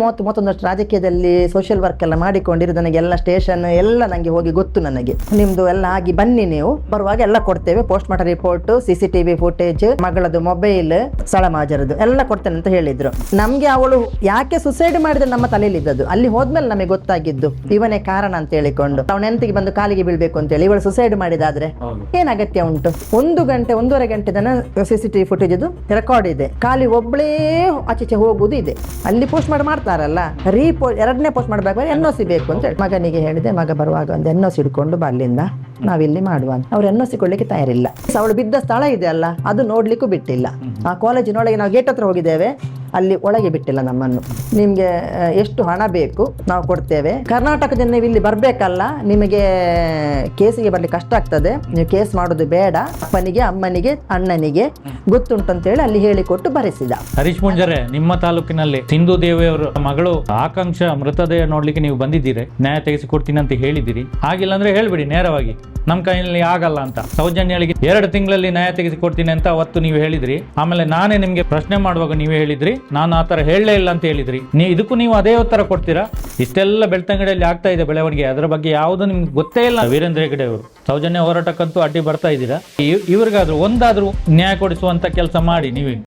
31 ರಾಜಕೀಯದಲ್ಲಿ social work ಎಲ್ಲ ಮಾಡಿಕೊಂಡಿರು, ನನಗೆಲ್ಲ ಸ್ಟೇಷನ್ ಎಲ್ಲ ನನಗೆ ಹೋಗಿ ಗೊತ್ತು. ನನಗೆ ನಿಮ್ದು ಎಲ್ಲ ಆಗಿ ಬನ್ನಿ, ನೀವು ಬರುವಾಗ ಎಲ್ಲ ಕೊಡ್ತೇವೆ, post mortem report, CCTV footage, ಮಗಳದು ಮೊಬೈಲ್, ಸ್ಥಳ ಮಾಜರದು ಎಲ್ಲ ಕೊಡ್ತೇನೆ ಅಂತ ಹೇಳಿದ್ರು. ನಮ್ಗೆ ಅವಳು ಯಾಕೆ ಸುಸೈಡ್ ಮಾಡಿದ್ರೆ ನಮ್ಮ ತಲೆಯಲ್ಲಿ ಇದ್ದದ್ದು, ಅಲ್ಲಿ ಹೋದ್ಮೇಲೆ ನಮಗೆ ಗೊತ್ತಾಗಿದ್ದು ಇವನೇ ಕಾರಣ ಅಂತ ಹೇಳಿಕೊಂಡು. ಅವನ ಎಂತಿಗೆ ಬಂದು ಕಾಲಿಗೆ ಬೀಳ್ಬೇಕು ಅಂತ ಹೇಳಿ ಇವಳು ಸುಸೈಡ್ ಮಾಡಿದಾದ್ರೆ ಏನ್ ಅಗತ್ಯ ಉಂಟು? 1 ಗಂಟೆ 1.5 ಗಂಟೆ ತನ CCTV ಫುಟೇಜ್ ರೆಕಾರ್ಡ್ ಇದೆ. ಖಾಲಿ ಒಬ್ಳೇ ಆಚೆ ಹೋಗುದು ಇದೆ. ಅಲ್ಲಿ ಪೋಸ್ಟ್ ಮಾಡ್ತಾರಲ್ಲ, ಎರಡನೇ ಪೋಸ್ಟ್ ಮಾಡ್ಬೇಕು, NOC ಬೇಕು ಅಂತ ಹೇಳಿ ಮಗನಿಗೆ ಹೇಳಿದೆ. ಮಗ ಬರುವಾಗ ಒಂದು NOC ಹಿಡ್ಕೊಂಡು ಬಾ, ಅಲ್ಲಿಂದ ನಾವಿಲ್ಲಿ ಮಾಡುವ. ಅವ್ರು NOC ಕೊಡ್ಲಿಕ್ಕೆ ತಯಾರಿಲ್ಲ. ಅವಳು ಬಿದ್ದ ಸ್ಥಳ ಇದೆ ಅಲ್ಲ, ಅದು ನೋಡ್ಲಿಕ್ಕೂ ಬಿಟ್ಟಿಲ್ಲ. ಆ ಕಾಲೇಜಿನೊಳಗೆ ನಾವು ಗೇಟ್ ಹತ್ರ ಹೋಗಿದ್ದೇವೆ, ಅಲ್ಲಿ ಒಳಗೆ ಬಿಟ್ಟಿಲ್ಲ ನಮ್ಮನ್ನು. ನಿಮ್ಗೆ ಎಷ್ಟು ಹಣ ಬೇಕು ನಾವು ಕೊಡ್ತೇವೆ, ಕರ್ನಾಟಕದಿಂದ ನೀವು ಇಲ್ಲಿ ಬರ್ಬೇಕಲ್ಲ, ನಿಮಗೆ ಕೇಸಿಗೆ ಬರ್ಲಿಕ್ಕೆ ಕಷ್ಟ ಆಗ್ತದೆ, ನೀವು ಕೇಸ್ ಮಾಡೋದು ಬೇಡ, ಅಪ್ಪನಿಗೆ ಅಮ್ಮನಿಗೆ ಅಣ್ಣನಿಗೆ ಗೊತ್ತುಂಟಂತೇಳಿ ಅಲ್ಲಿ ಹೇಳಿಕೊಟ್ಟು ಬರೆಸಿದ. ಹರೀಶ್ ಮುಂಜಾರೆ, ನಿಮ್ಮ ತಾಲೂಕಿನಲ್ಲಿ ಸಿಂಧು ದೇವಿಯವರ ಮಗಳು ಆಕಾಂಕ್ಷ ಮೃತದೇಹ ನೋಡ್ಲಿಕ್ಕೆ ನೀವು ಬಂದಿದ್ದೀರಿ, ನ್ಯಾಯ ತೆಗೆಸಿಕೊಡ್ತೀನಿ ಅಂತ ಹೇಳಿದ್ದೀರಿ. ಹಾಗಿಲ್ಲ ಅಂದ್ರೆ ಹೇಳ್ಬಿಡಿ ನೇರವಾಗಿ, ನಮ್ ಕೈಯಲ್ಲಿ ಆಗಲ್ಲ ಅಂತ. ಸೌಜನ್ಯಳಿಗೆ 2 ತಿಂಗಳಲ್ಲಿ ನ್ಯಾಯ ತೆಗೆಸಿಕೊಡ್ತೀನಿ ಅಂತ ಅವತ್ತು ನೀವು ಹೇಳಿದ್ರಿ. ಆಮೇಲೆ ನಾನೇ ನಿಮ್ಗೆ ಪ್ರಶ್ನೆ ಮಾಡುವಾಗ ನೀವೇ ಹೇಳಿದ್ರಿ, ನಾನು ಆ ತರ ಹೇಳಲೇ ಇಲ್ಲ ಅಂತ ಹೇಳಿದ್ರಿ. ಇದಕ್ಕೂ ನೀವು ಅದೇ ಉತ್ತರ ಕೊಡ್ತೀರಾ? ಇಷ್ಟೆಲ್ಲ ಬೆಳ್ತಂಗಡಿಯಲ್ಲಿ ಆಗ್ತಾ ಇದೆ ಬೆಳವಣಿಗೆ, ಅದರ ಬಗ್ಗೆ ಯಾವುದು ನಿಮ್ಗೆ ಗೊತ್ತೇ ಇಲ್ಲ. ವೀರೇಂದ್ರ ಹೆಗಡೆ ಅವರು ಸೌಜನ್ಯ ಹೋರಾಟಕ್ಕಂತೂ ಅಡ್ಡಿ ಬರ್ತಾ ಇದ್ದೀರಾ. ಇವ್ರಿಗಾದ್ರೂ ಒಂದಾದ್ರೂ ನ್ಯಾಯ ಕೊಡಿಸುವಂತ ಕೆಲಸ ಮಾಡಿ ನೀವು.